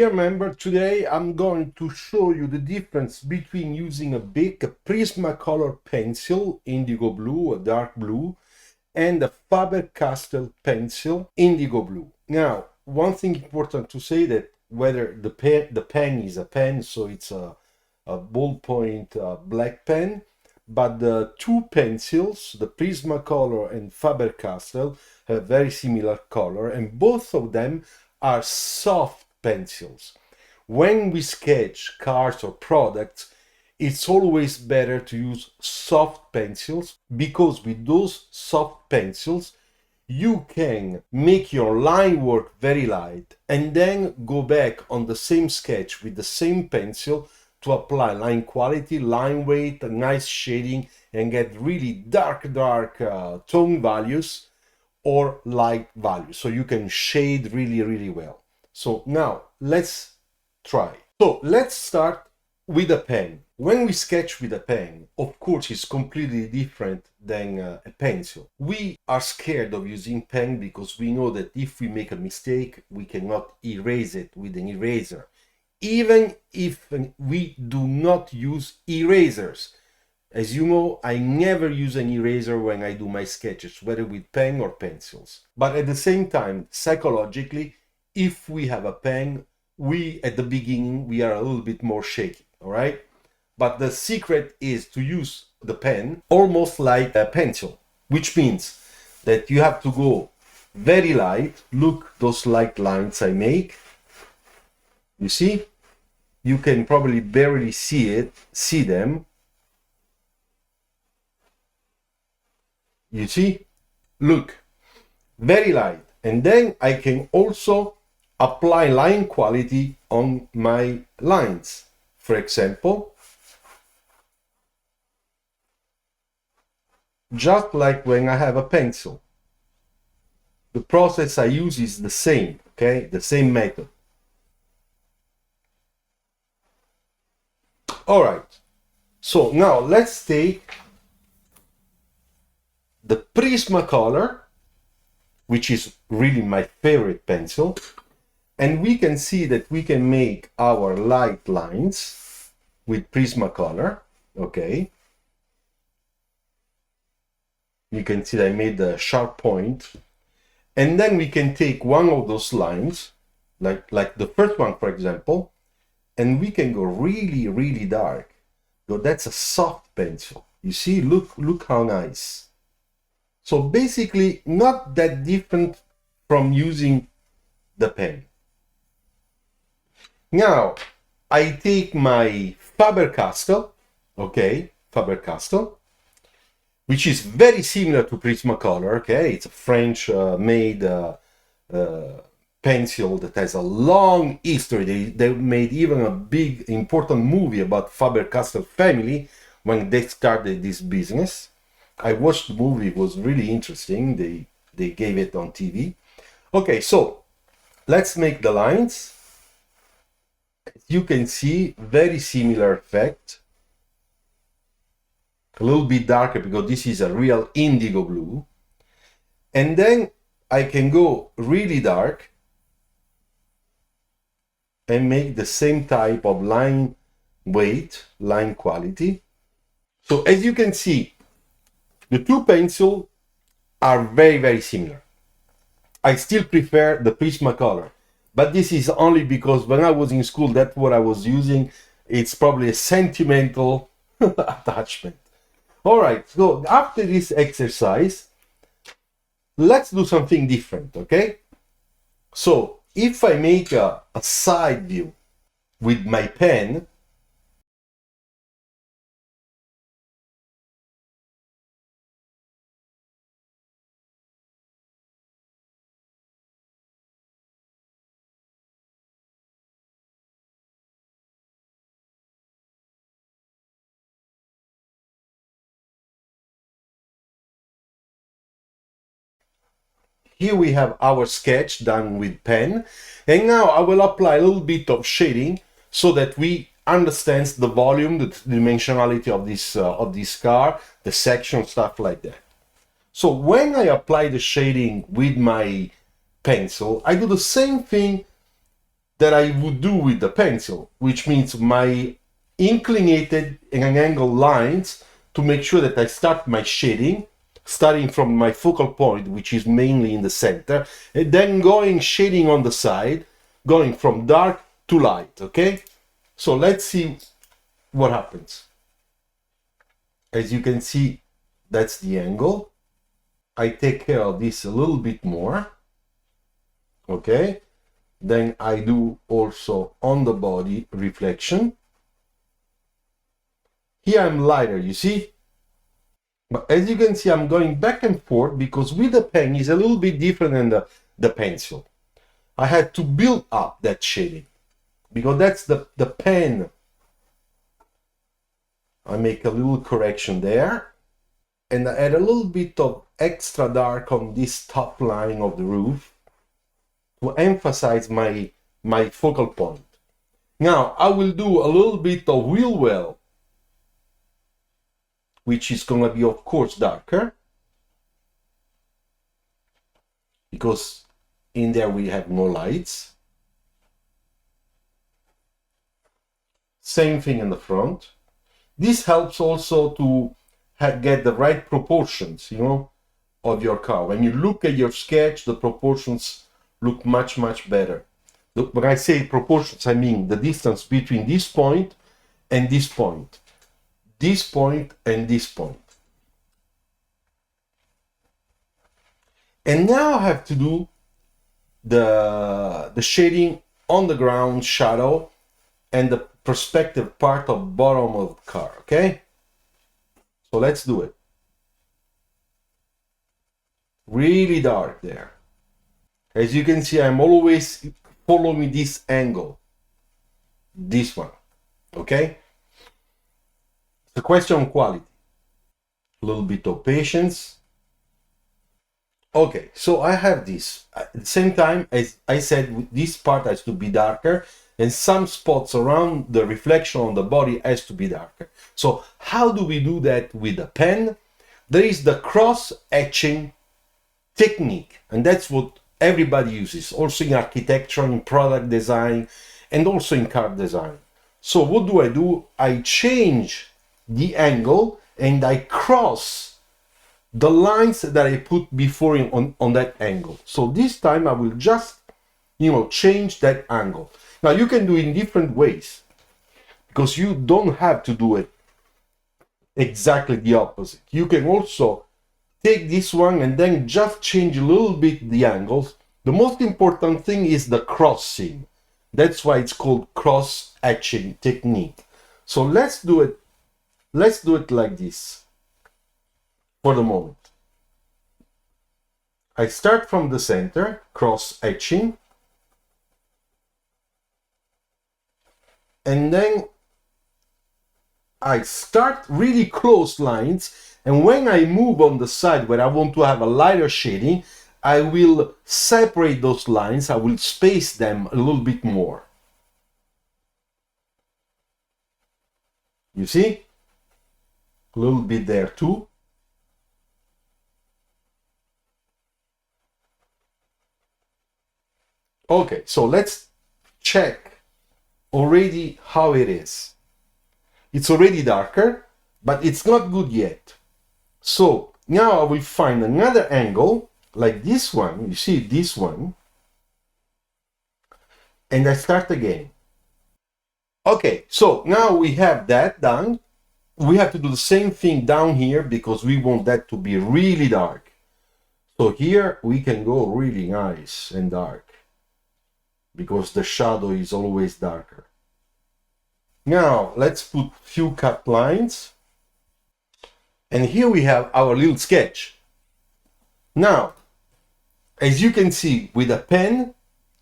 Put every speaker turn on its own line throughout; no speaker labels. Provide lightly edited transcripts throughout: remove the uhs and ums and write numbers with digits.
Remember, today I'm going to show you the difference between using a Prismacolor pencil, indigo blue, a dark blue, and a Faber-Castell pencil, indigo blue. Now, one thing important to say that whether the pen is a pen, so it's a ballpoint black pen, but the two pencils, the Prismacolor and Faber-Castell, have very similar color, and both of them are soft pencils. When we sketch cars or products, it's always better to use soft pencils, because with those soft pencils you can make your line work very light and then go back on the same sketch with the same pencil to apply line quality, line weight, nice shading, and get really dark tone values or light values, so you can shade really well. So now let's try. So let's start with a pen. When we sketch with a pen, of course, it's completely different than a pencil. We are scared of using pen because we know that if we make a mistake, we cannot erase it with an eraser. Even if we do not use erasers. As you know, I never use an eraser when I do my sketches, whether with pen or pencils. But at the same time, psychologically, if we have a pen, at the beginning, we are a little bit more shaky, all right? But the secret is to use the pen almost like a pencil, which means that you have to go very light. Look, those light lines I make. You see? You can probably barely see them. You see? Look, very light. And then I can also apply line quality on my lines. For example, just like when I have a pencil. The process I use is the same, okay? The same method. All right. So now let's take the Prismacolor, which is really my favorite pencil, and we can see that we can make our light lines with Prismacolor, okay? You can see that I made a sharp point, and then we can take one of those lines, like the first one, for example, and we can go really dark. So that's a soft pencil. You see, look how nice. So basically, not that different from using the pen. Now, I take my Faber-Castell, okay, Faber-Castell, which is very similar to Prismacolor, okay? It's a French-made pencil that has a long history. They made even a big, important movie about Faber-Castell family when they started this business. I watched the movie, it was really interesting. They gave it on TV. Okay, so let's make the lines. As you can see, very similar effect. A little bit darker because this is a real indigo blue. And then I can go really dark and make the same type of line weight, line quality. So as you can see, the two pencils are very similar. I still prefer the Prismacolor, but this is only because when I was in school, that's what I was using. It's probably a sentimental attachment. All right, so after this exercise, let's do something different, okay? So if I make a side view with my pen, here we have our sketch done with pen, and now I will apply a little bit of shading so that we understand the volume, the dimensionality of this car, the section, stuff like that. So when I apply the shading with my pencil, I do the same thing that I would do with the pencil, which means my inclinated and angled lines to make sure that I start my shading, starting from my focal point, which is mainly in the center, and then going shading on the side, going from dark to light, okay? So let's see what happens. As you can see, that's the angle. I take care of this a little bit more, okay? Then I do also on the body reflection. Here I'm lighter, you see? But as you can see, I'm going back and forth because with the pen is a little bit different than the pencil. I had to build up that shading because that's the pen. I make a little correction there and I add a little bit of extra dark on this top line of the roof to emphasize my focal point. Now I will do a little bit of wheel well, which is going to be of course darker because in there we have no lights. Same thing in the front. This helps also to get the right proportions, you know, of your car. When you look at your sketch, the proportions look much, much better. When I say proportions, I mean the distance between this point and this point. This point and this point. And now I have to do the shading on the ground shadow and the perspective part of bottom of the car, okay? So let's do it. Really dark there. As you can see, I'm always following this angle. This one, okay? It's a question of quality. A little bit of patience. Okay, so I have this. At the same time, as I said, this part has to be darker and some spots around the reflection on the body has to be darker. So how do we do that with a pen? There is the cross-etching technique, and that's what everybody uses, also in architecture, in product design, and also in car design. So what do? I change the angle and I cross the lines that I put before on that angle. So this time I will just, you know, change that angle. Now you can do it in different ways because you don't have to do it exactly the opposite. You can also take this one and then just change a little bit the angles. The most important thing is the crossing. That's why it's called cross-etching technique. So let's do it. Let's do it like this for the moment. I start from the center, cross-etching, and then I start really close lines, and when I move on the side where I want to have a lighter shading, I will separate those lines, I will space them a little bit more. You see? A little bit there too. Okay, so let's check already how it is. It's already darker, but it's not good yet. So now I will find another angle like this one, you see this one, and I start again. Okay, so now we have that done. We have to do the same thing down here because we want that to be really dark. So here we can go really nice and dark because the shadow is always darker. Now let's put few cut lines, and here we have our little sketch. Now, as you can see, with a pen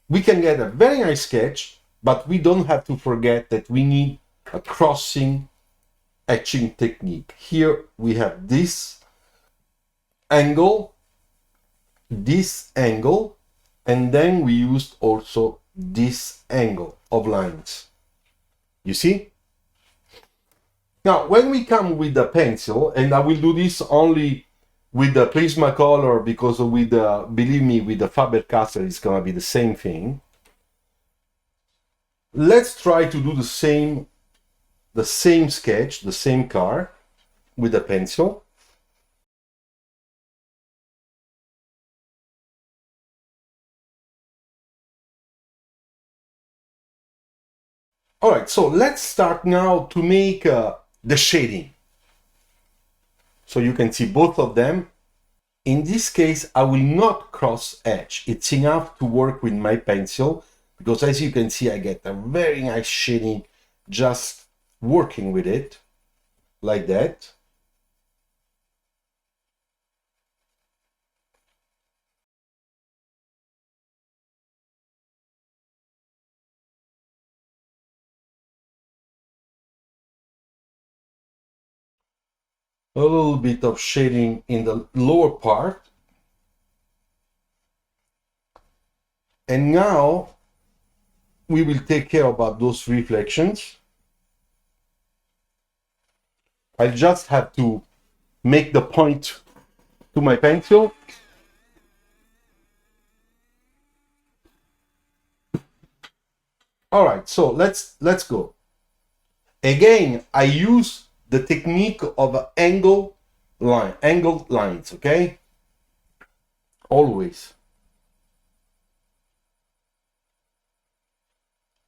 we can get a very nice sketch, but we don't have to forget that we need a crossing etching technique. Here we have this angle, and then we used also this angle of lines. You see? Now, when we come with the pencil, and I will do this only with the Prismacolor because with the, believe me, with the Faber-Castell it's gonna be the same thing. Let's try to do the same sketch, the same car with a pencil. All right, so let's start now to make the shading. So you can see both of them. In this case, I will not cross edge. It's enough to work with my pencil because as you can see, I get a very nice shading just working with it like that. A little bit of shading in the lower part. And now we will take care about those reflections. I just have to make the point to my pencil. All right, so let's go. Again, I use the technique of angled lines, okay? Always.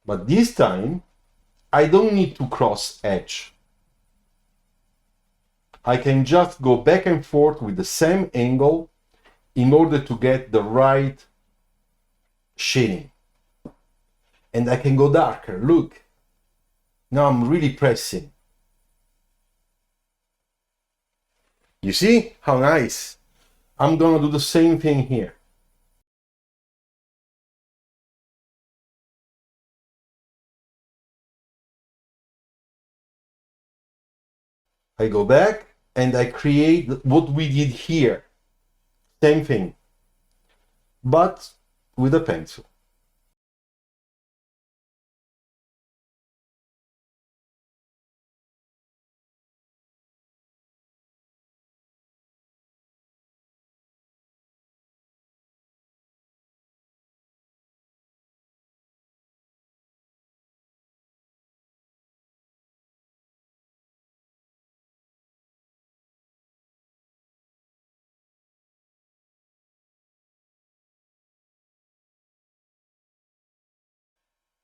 But this time, I don't need to cross edge. I can just go back and forth with the same angle in order to get the right shading. And I can go darker, look. Now I'm really pressing. You see how nice? I'm gonna do the same thing here. I go back and I create what we did here. Same thing, but with a pencil.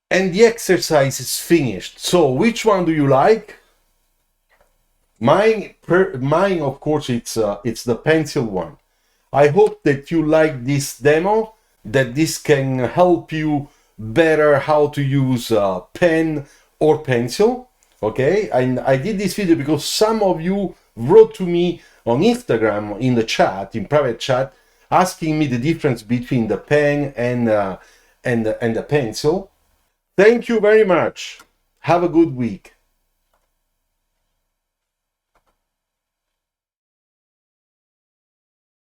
And the exercise is finished. So which one do you like? Mine, of course, it's the pencil one. I hope that you like this demo, that this can help you better how to use pen or pencil. Okay, and I did this video because some of you wrote to me on Instagram in the chat, in private chat, asking me the difference between the pen and the pencil. Thank you very much. Have a good week.